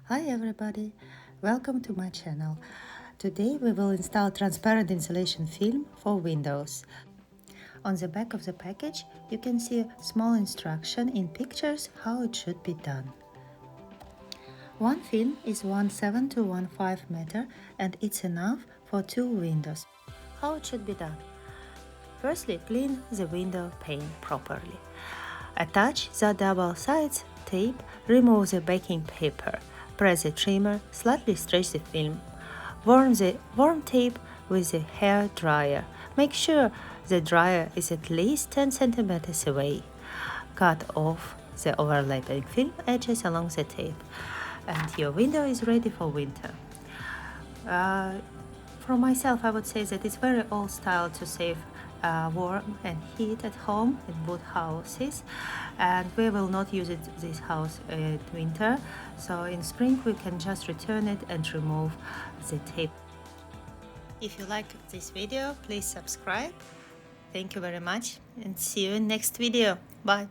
Hi everybody, welcome to my channel. Today we will install transparent insulation film for windows. On the back of the package you can see a small instruction in pictures how it should be done. One film is 1.7 to 1.5 meter and it's enough for 2 windows. How it should be done? Firstly, clean the window pane properly. Attach the double sides tape, remove the backing paper, press the trimmer, slightly stretch the film. Warm the warm tape with the hair dryer. Make sure the dryer is at least 10 cm away. Cut off the overlapping film edges along the tape, and your window is ready for winter. For myself, I would say that it's very old style to save warmth and heat at home in wood houses, and we will not use this house in winter, so in spring we can just return it and remove the tape. If you like this video, please subscribe. Thank you very much and see you in next video. Bye.